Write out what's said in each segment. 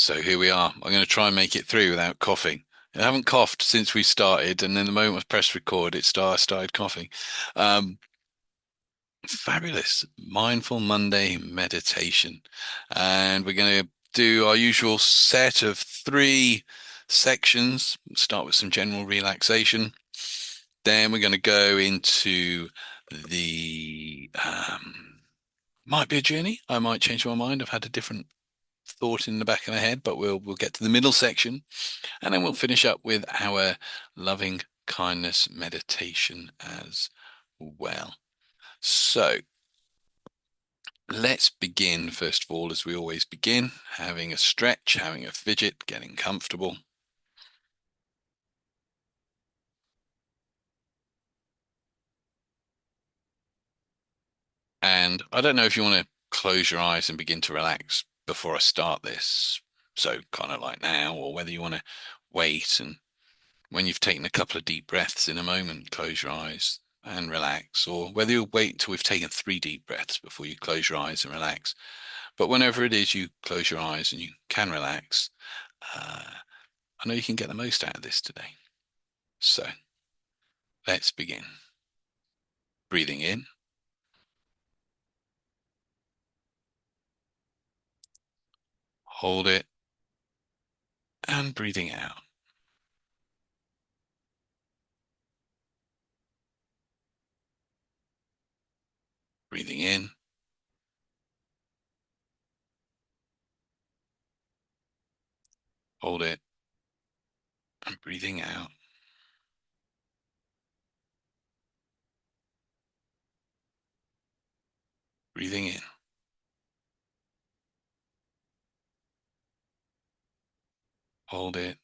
So here we are. I'm going to try and make it through without coughing. I haven't coughed since we started, and then the moment I pressed record, I started coughing. Um, Fabulous. Mindful Monday meditation. And we're going to do our usual set of three sections. Start with some general relaxation. Then we're going to go into the might be a journey. I might change my mind. I've had a different thought in the back of my head, but we'll get to the middle section. And then we'll finish up with our loving kindness meditation as well. So let's begin, first of all, as we always begin, having a stretch, having a fidget, getting comfortable. And I don't know if you want to close your eyes and begin to relax before I start this. So, kind of like now, or whether you want to wait and when you've taken a couple of deep breaths in a moment, close your eyes and relax, or whether you'll wait until we've taken three deep breaths before you close your eyes and relax. But whenever it is you close your eyes and you can relax, I know you can get the most out of this today. So let's begin. Breathing in, hold it, and breathing out. Breathing in, hold it, and breathing out. Breathing in, hold it,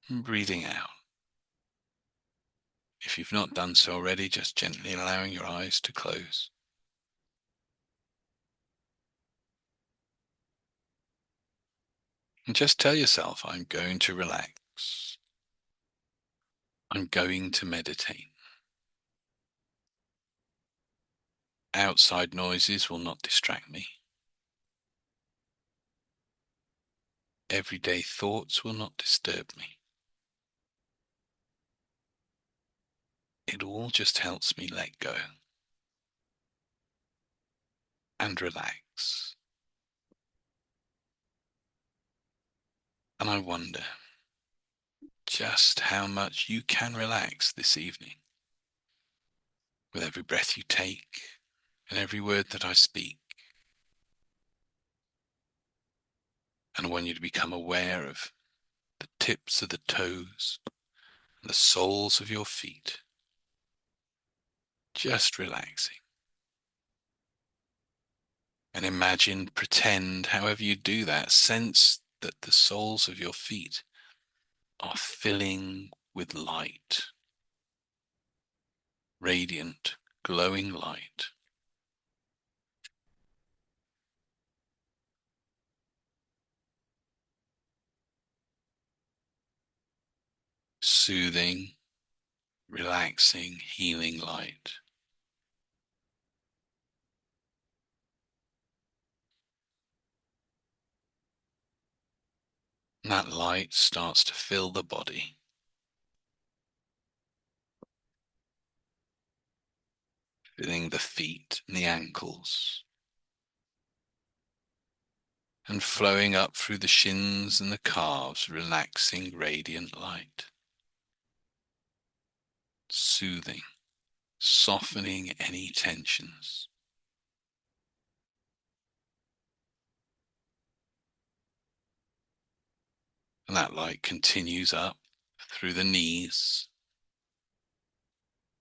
and breathing out. If you've not done so already, just gently allowing your eyes to close. And just tell yourself, I'm going to relax. I'm going to meditate. Outside noises will not distract me. Everyday thoughts will not disturb me. It all just helps me let go and relax. And I wonder just how much you can relax this evening with every breath you take and every word that I speak. And I want you to become aware of the tips of the toes and the soles of your feet, just relaxing. And imagine, pretend, however you do that, sense that the soles of your feet are filling with light, radiant, glowing light, soothing, relaxing, healing light. And that light starts to fill the body, filling the feet and the ankles, and flowing up through the shins and the calves, relaxing, radiant light, soothing, softening any tensions. And that light continues up through the knees,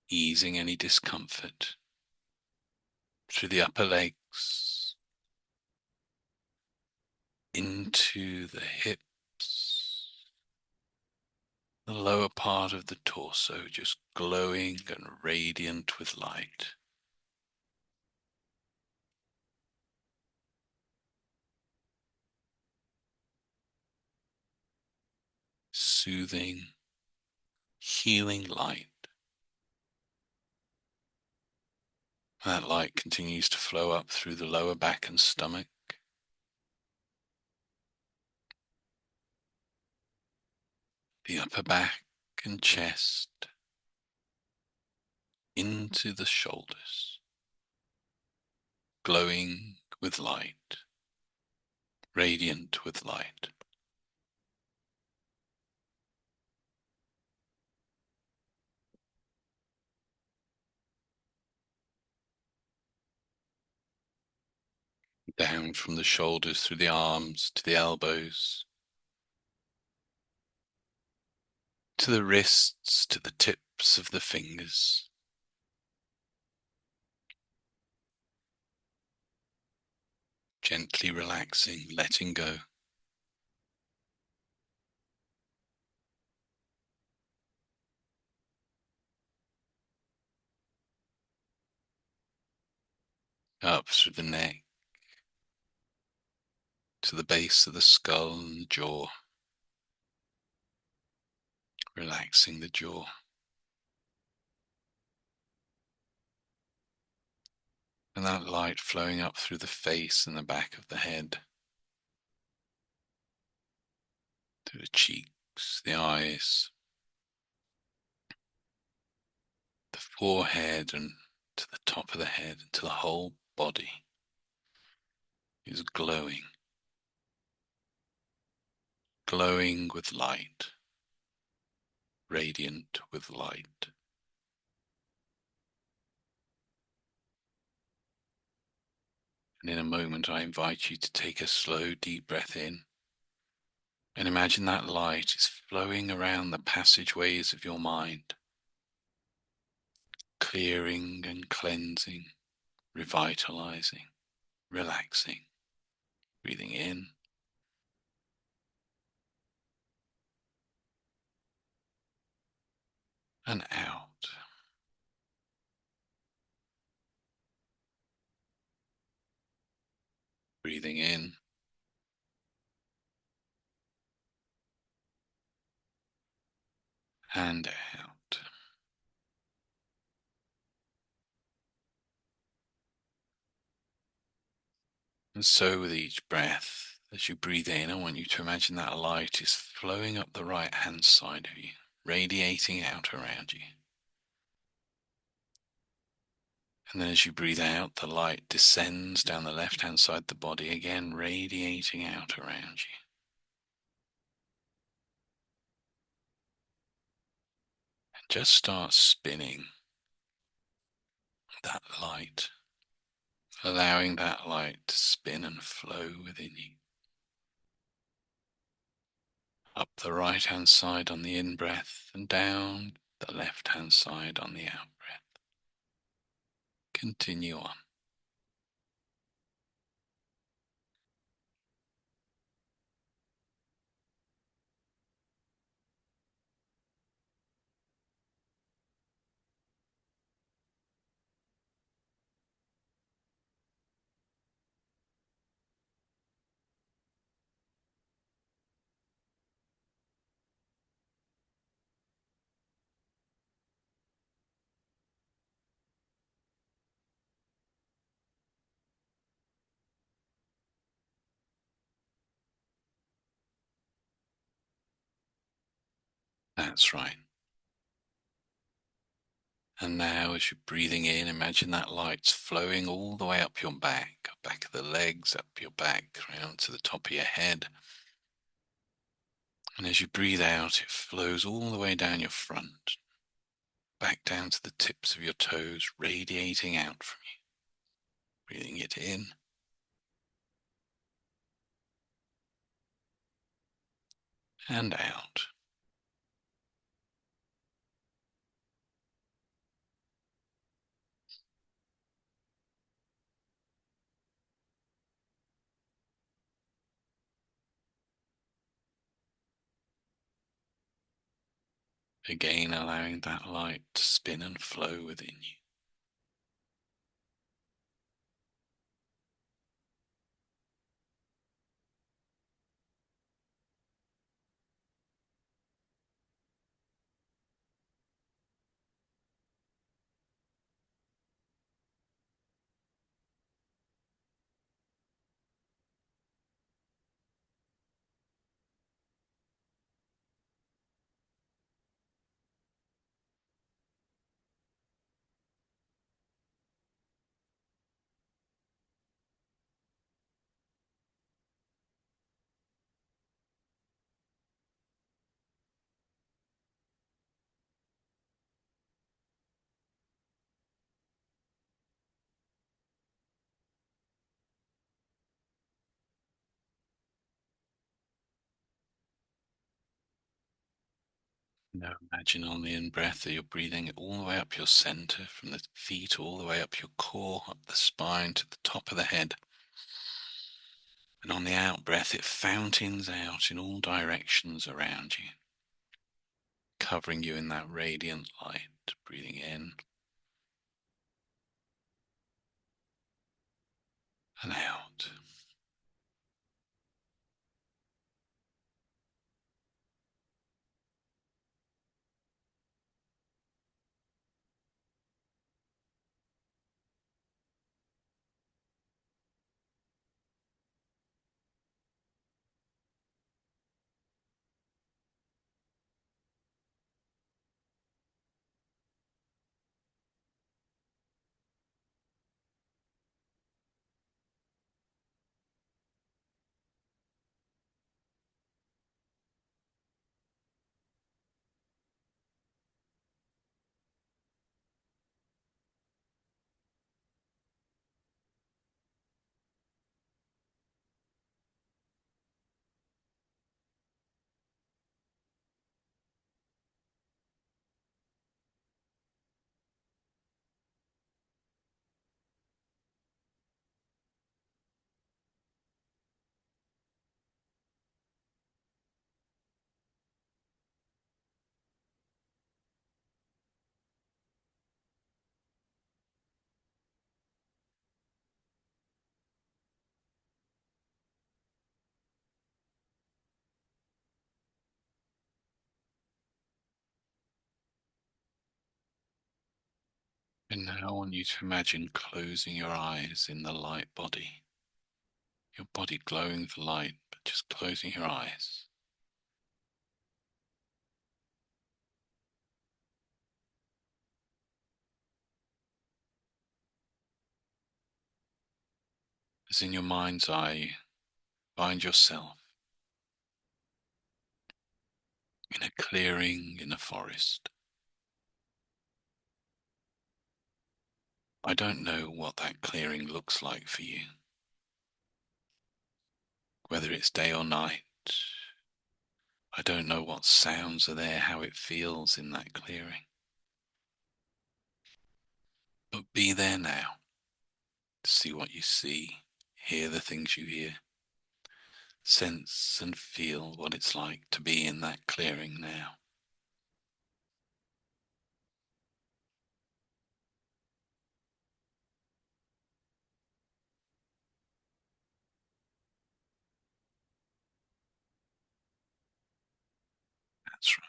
easing any discomfort, through the upper legs, into the hips, the lower part of the torso, just glowing and radiant with light. Soothing, healing light. That light continues to flow up through the lower back and stomach, the upper back and chest, into the shoulders, glowing with light, radiant with light. Down from the shoulders through the arms to the elbows, to the wrists, to the tips of the fingers. Gently relaxing, letting go. Up through the neck, to the base of the skull and the jaw. Relaxing the jaw. And that light flowing up through the face and the back of the head, to the cheeks, the eyes, the forehead, and to the top of the head, and to the whole body is glowing, glowing with light, radiant with light. And in a moment, I invite you to take a slow, deep breath in and imagine that light is flowing around the passageways of your mind, clearing and cleansing, revitalizing, relaxing. Breathing in and out. Breathing in and out. And so with each breath, as you breathe in, I want you to imagine that light is flowing up the right hand side of you, radiating out around you. And then as you breathe out, the light descends down the left hand side of the body, again radiating out around you. And just start spinning that light, allowing that light to spin and flow within you. Up the right hand side on the in-breath and down the left hand side on the out-breath. Continue on. That's right. And now as you're breathing in, imagine that light's flowing all the way up your back, back of the legs, up your back, round to the top of your head. And as you breathe out, it flows all the way down your front, back down to the tips of your toes, radiating out from you. Breathing it in and out. Again, allowing that light to spin and flow within you. Now imagine on the in breath that you're breathing it all the way up your center, from the feet all the way up your core, up the spine to the top of the head. And on the out breath, it fountains out in all directions around you, covering you in that radiant light. Breathing in and out. And now I want you to imagine closing your eyes in the light body. Your body glowing with light, but just closing your eyes. As in your mind's eye, find yourself in a clearing in a forest. I don't know what that clearing looks like for you, whether it's day or night. I don't know what sounds are there, how it feels in that clearing. But be there now. See what you see, hear the things you hear, sense and feel what it's like to be in that clearing now. That's right.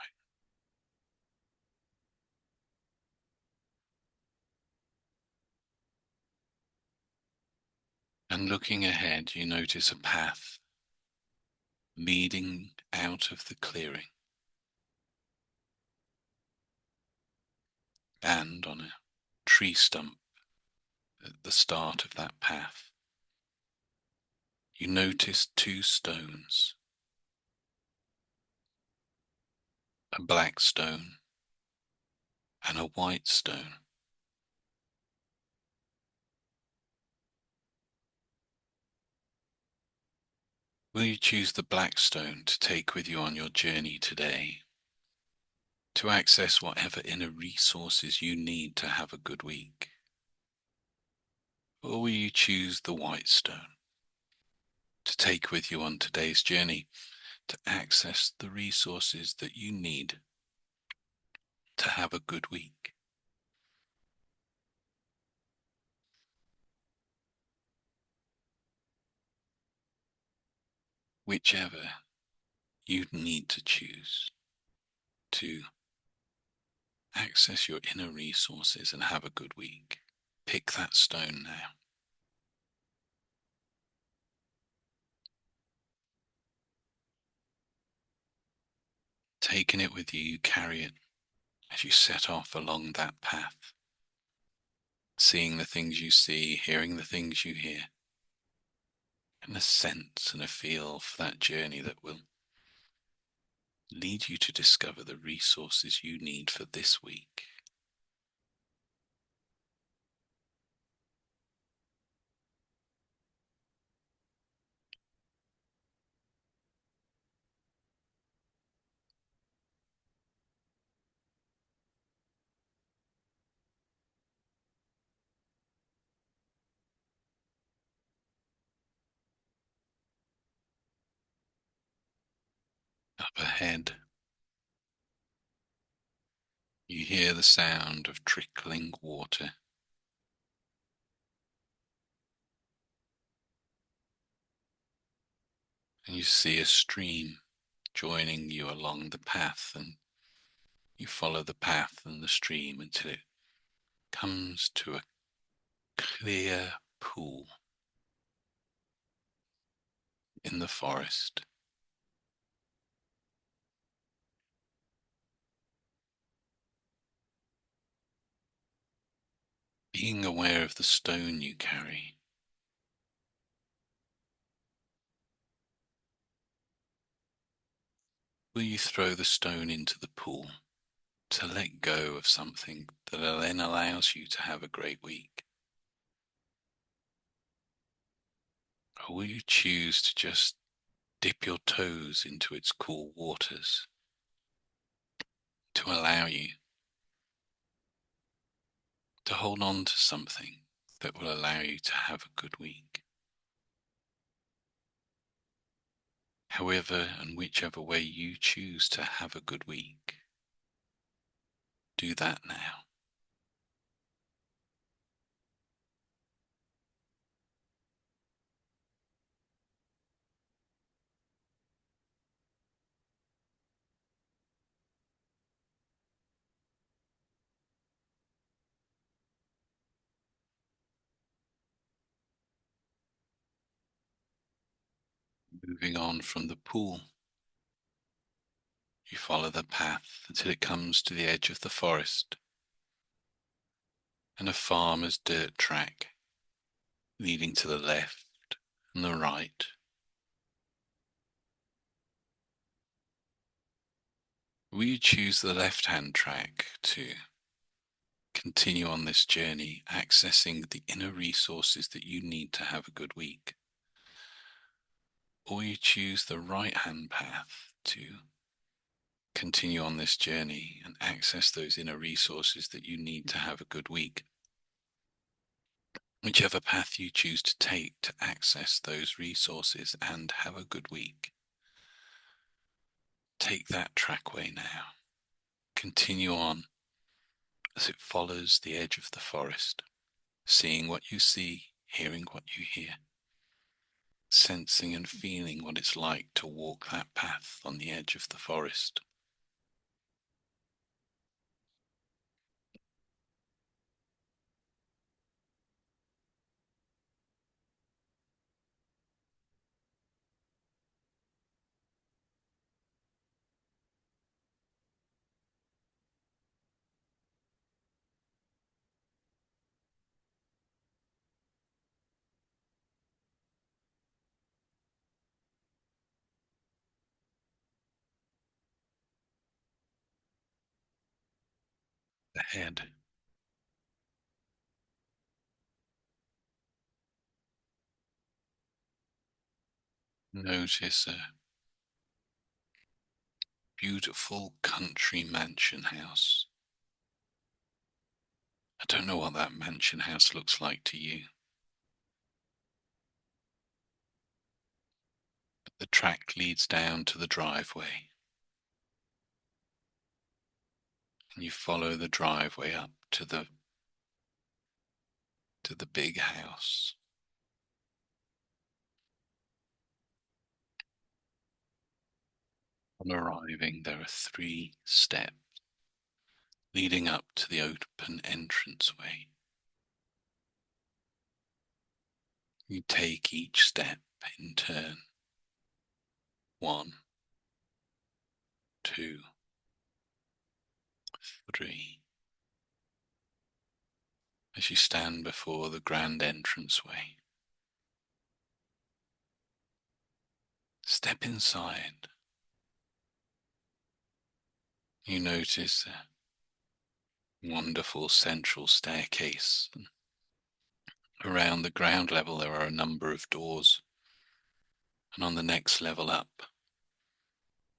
And looking ahead, you notice a path leading out of the clearing. And on a tree stump at the start of that path, you notice two stones, a black stone and a white stone. Will you choose the black stone to take with you on your journey today, to access whatever inner resources you need to have a good week? Or will you choose the white stone to take with you on today's journey, to access the resources that you need to have a good week? Whichever you need to choose to access your inner resources and have a good week, pick that stone now. Taking it with you, you carry it as you set off along that path, seeing the things you see, hearing the things you hear, and a sense and a feel for that journey that will lead you to discover the resources you need for this week. Up ahead, you hear the sound of trickling water, and you see a stream joining you along the path, and you follow the path and the stream until it comes to a clear pool in the forest. Being aware of the stone you carry, will you throw the stone into the pool to let go of something that then allows you to have a great week? Or will you choose to just dip your toes into its cool waters to allow you to hold on to something that will allow you to have a good week? However and whichever way you choose to have a good week, do that now. Moving on from the pool, you follow the path until it comes to the edge of the forest and a farmer's dirt track leading to the left and the right. Will you choose the left-hand track to continue on this journey, accessing the inner resources that you need to have a good week? Or you choose the right-hand path to continue on this journey and access those inner resources that you need to have a good week? Whichever path you choose to take to access those resources and have a good week, take that trackway now. Continue on as it follows the edge of the forest, seeing what you see, hearing what you hear, sensing and feeling what it's like to walk that path on the edge of the forest. Ahead, notice a beautiful country mansion house. I don't know what that mansion house looks like to you. The track leads down to the driveway, and you follow the driveway up to the big house. On arriving, there are 3 steps leading up to the open entranceway. You take each step in turn. 1, 2, 3. As you stand before the grand entranceway, step inside. You notice a wonderful central staircase. Around the ground level there are a number of doors, and on the next level up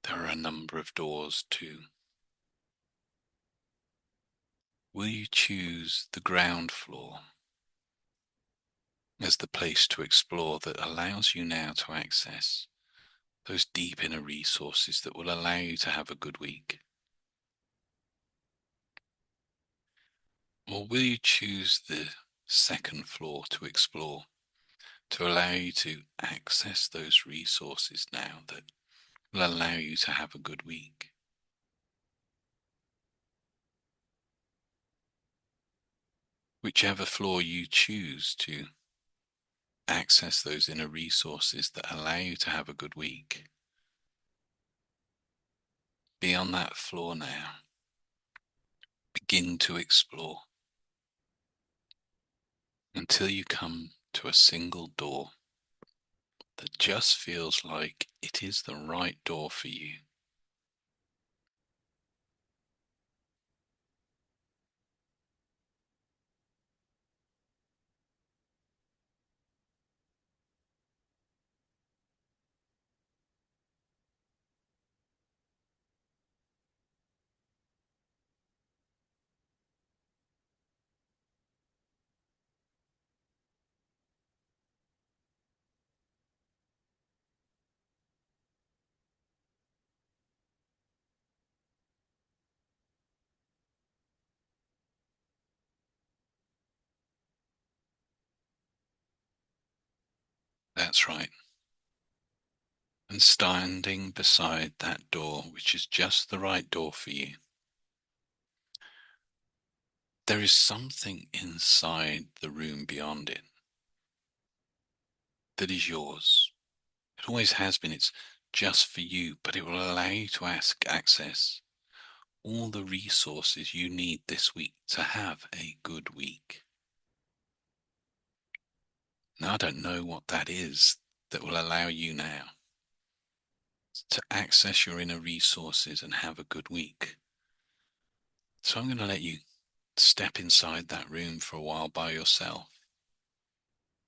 there are a number of doors too. Will you choose the ground floor as the place to explore that allows you now to access those deep inner resources that will allow you to have a good week? Or will you choose the second floor to explore, to allow you to access those resources now that will allow you to have a good week? Whichever floor you choose to access those inner resources that allow you to have a good week, be on that floor now. Begin to explore until you come to a single door that just feels like it is the right door for you. That's right. And standing beside that door, which is just the right door for you, there is something inside the room beyond it that is yours. It always has been. It's just for you, but it will allow you to access all the resources you need this week to have a good week. Now, I don't know what that is that will allow you now to access your inner resources and have a good week. So I'm going to let you step inside that room for a while by yourself.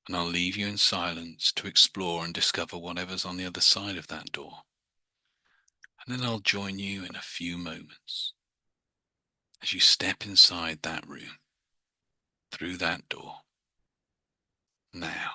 And I'll leave you in silence to explore and discover whatever's on the other side of that door. And then I'll join you in a few moments as you step inside that room, through that door. Now,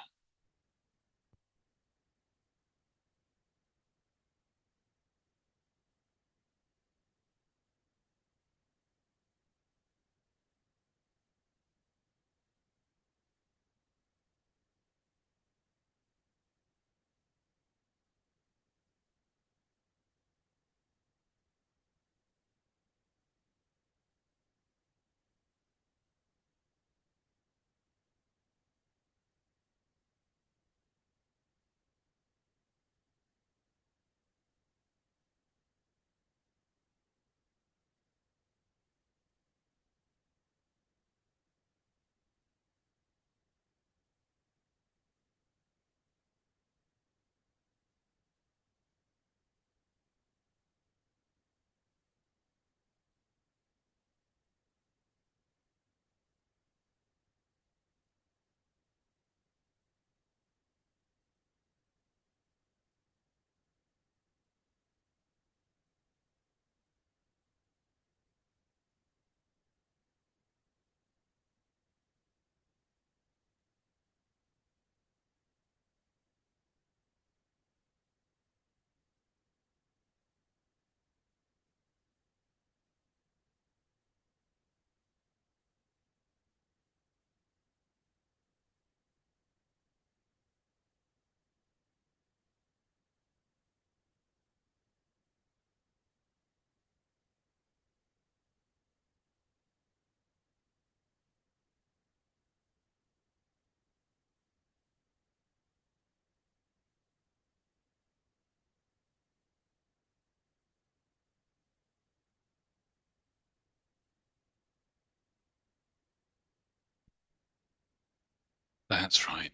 that's right.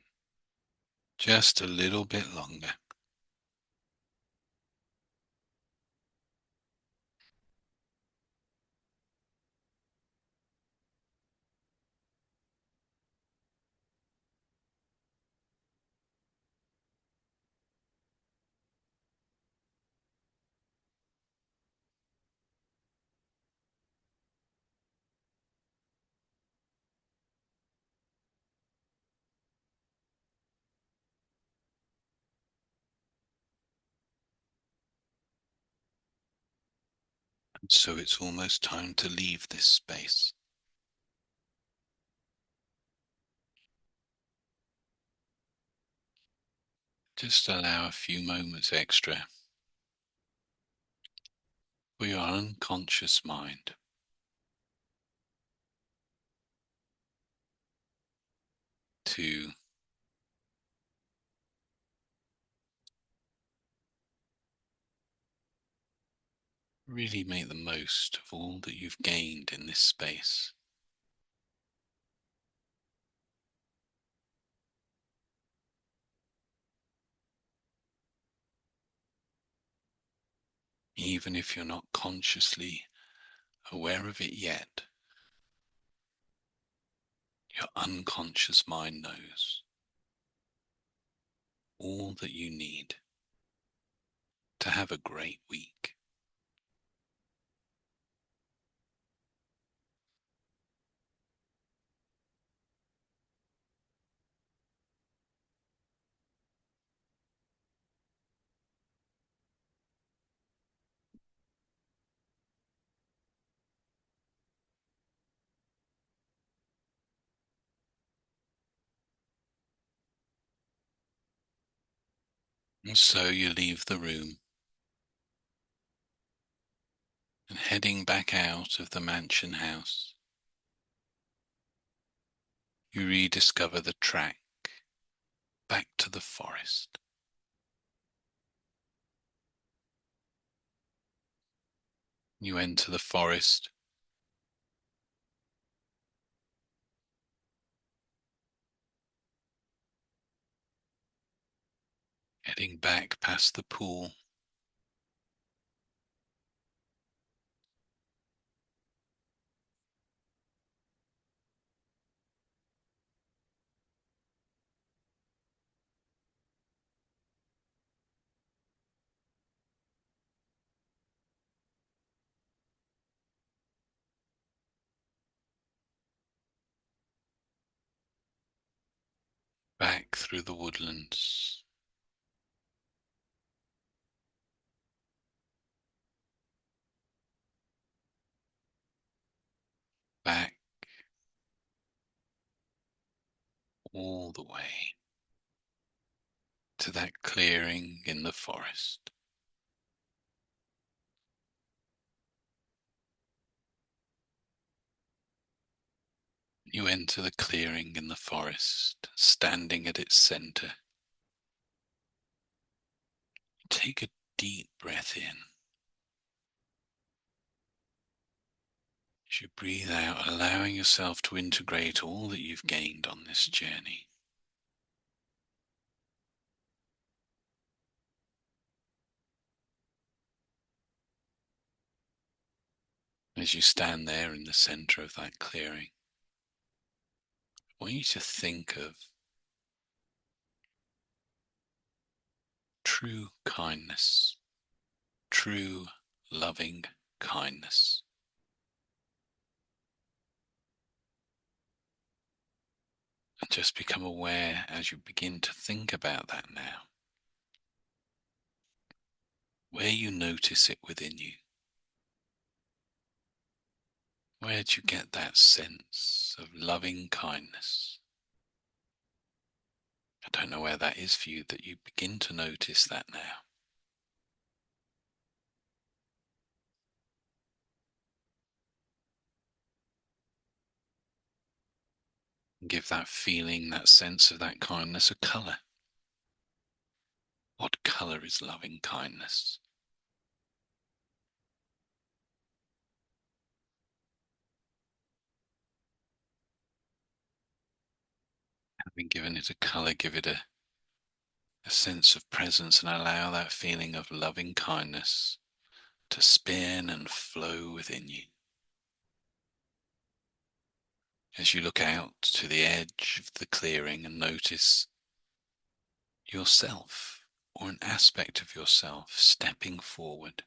Just a little bit longer. So it's almost time to leave this space. Just allow a few moments extra for your unconscious mind to really make the most of all that you've gained in this space. Even if you're not consciously aware of it yet, your unconscious mind knows all that you need to have a great week. And so you leave the room and heading back out of the mansion house, you rediscover the track back to the forest. You enter the forest, heading back past the pool, back through the woodlands, back all the way to that clearing in the forest. You enter the clearing in the forest, standing at its center. Take a deep breath in. As you breathe out, allowing yourself to integrate all that you've gained on this journey. As you stand there in the center of that clearing, I want you to think of true kindness, true loving kindness. And just become aware as you begin to think about that now, where you notice it within you. Where do you get that sense of loving kindness? I don't know where that is for you, that you begin to notice that now. Give that feeling, that sense of that kindness a colour. What colour is loving kindness? Having given it a colour, give it a sense of presence and allow that feeling of loving kindness to spin and flow within you. As you look out to the edge of the clearing and notice yourself or an aspect of yourself stepping forward.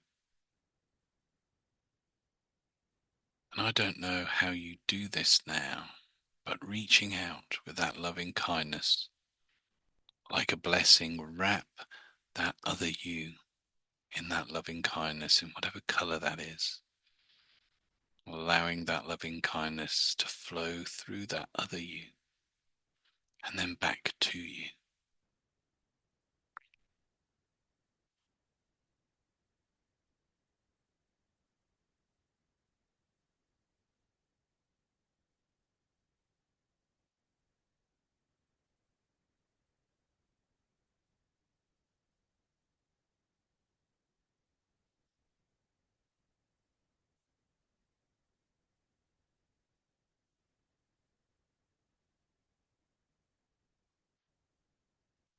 And I don't know how you do this now, but reaching out with that loving kindness, like a blessing, wrap that other you in that loving kindness, in whatever color that is. allowing that loving kindness to flow through that other you and then back to you.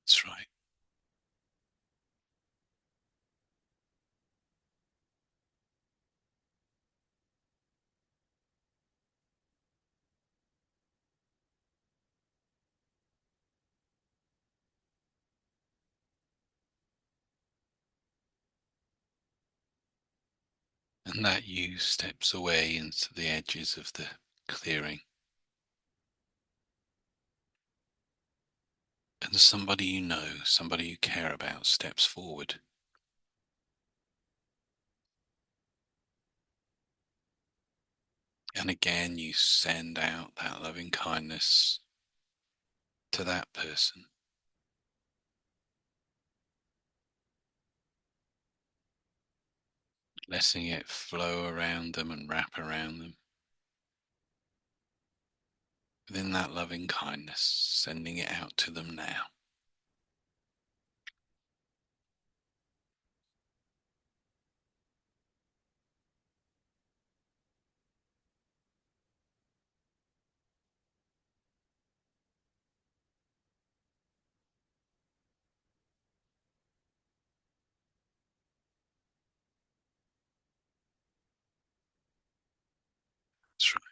That's right. And that you steps away into the edges of the clearing. And somebody you know, somebody you care about, steps forward. And again, you send out that loving kindness to that person, letting it flow around them and wrap around them. Within that loving kindness, sending it out to them now. That's right.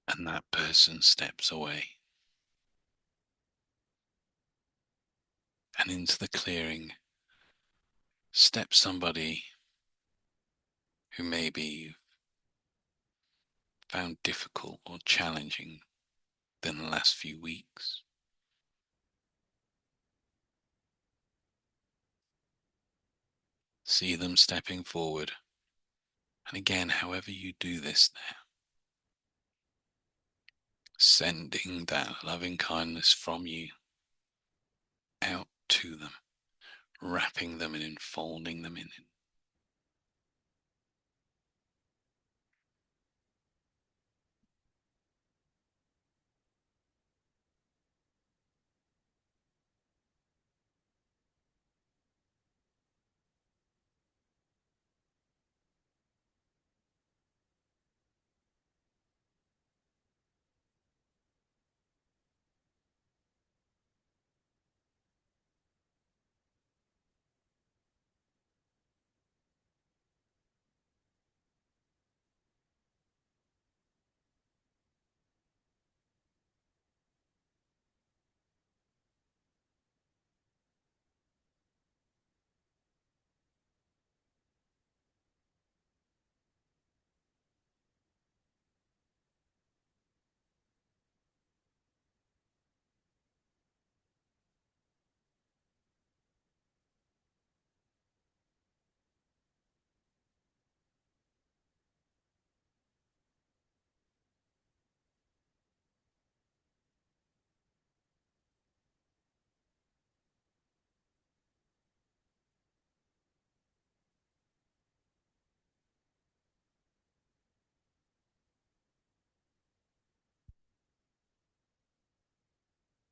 And that person steps away and into the clearing steps somebody who maybe you found difficult or challenging than the last few weeks. See them stepping forward. And again, however you do this now, sending that loving kindness from you out to them, wrapping them and enfolding them in it.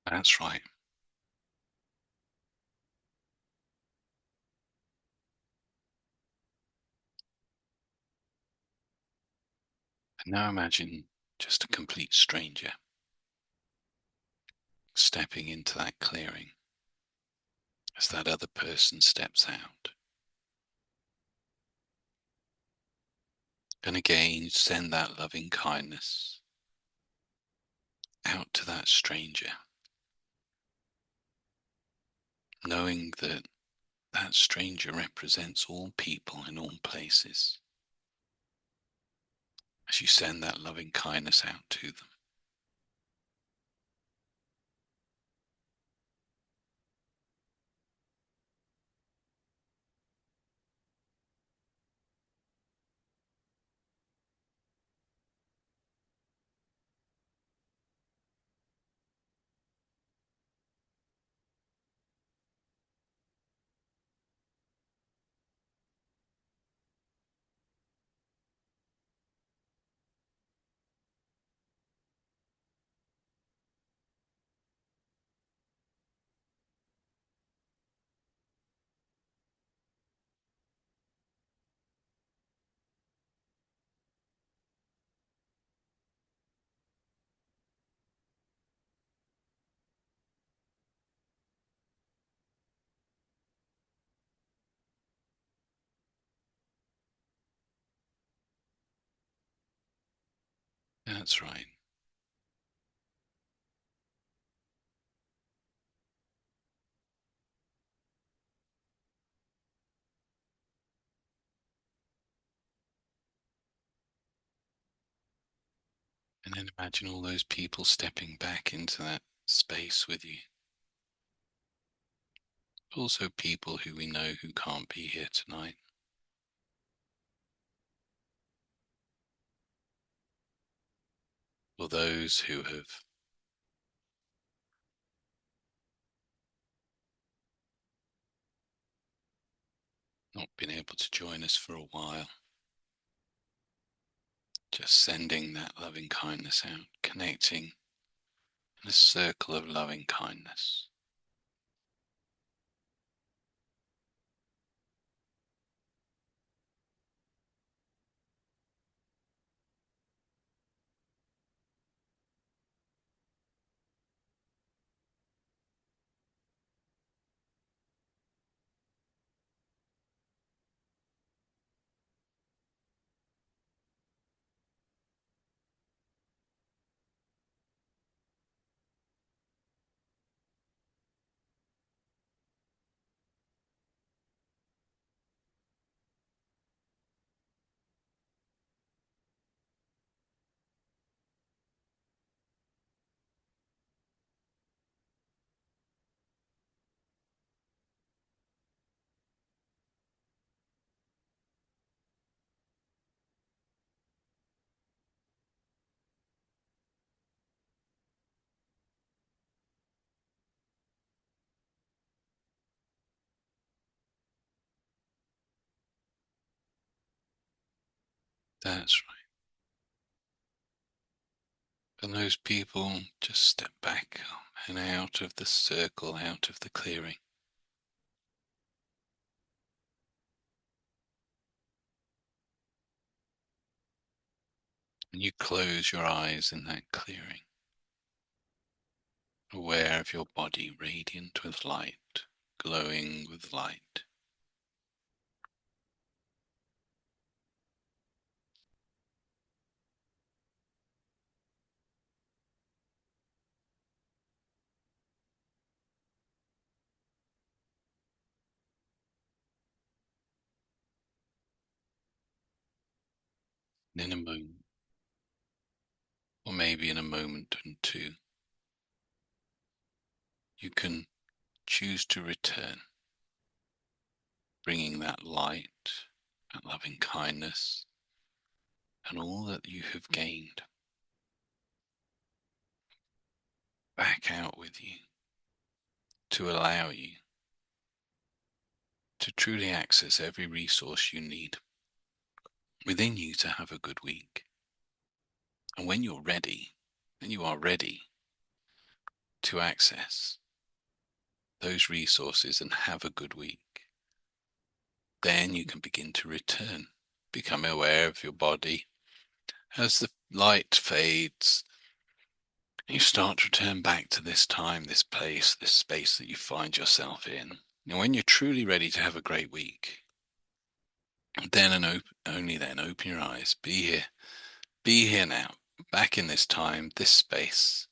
That's right. Now imagine just a complete stranger stepping into that clearing as that other person steps out. And again, send that loving kindness out to that stranger, knowing that that stranger represents all people in all places. As you send that loving kindness out to them, that's right. And then imagine all those people stepping back into that space with you. Also, people who we know who can't be here tonight, or those who have not been able to join us for a while. Just sending that loving kindness out, connecting in a circle of loving kindness. That's right. And those people just step back and out of the circle, out of the clearing. And you close your eyes in that clearing, aware of your body radiant with light, glowing with light. And in a moment, or maybe in a moment and two, you can choose to return, bringing that light, that loving kindness, and all that you have gained back out with you to allow you to truly access every resource you need within you to have a good week. And when you're ready, and you are ready to access those resources and have a good week, then you can begin to return, become aware of your body As the light fades, you start to return back to this time, this place, this space that you find yourself in. And when you're truly ready to have a great week, then and only then open your eyes. Be here now, back in this time, this space,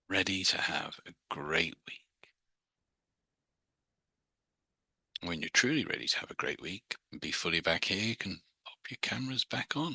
ready to have a great week. When you're truly ready to have a great week and be fully back here, you can pop your cameras back on.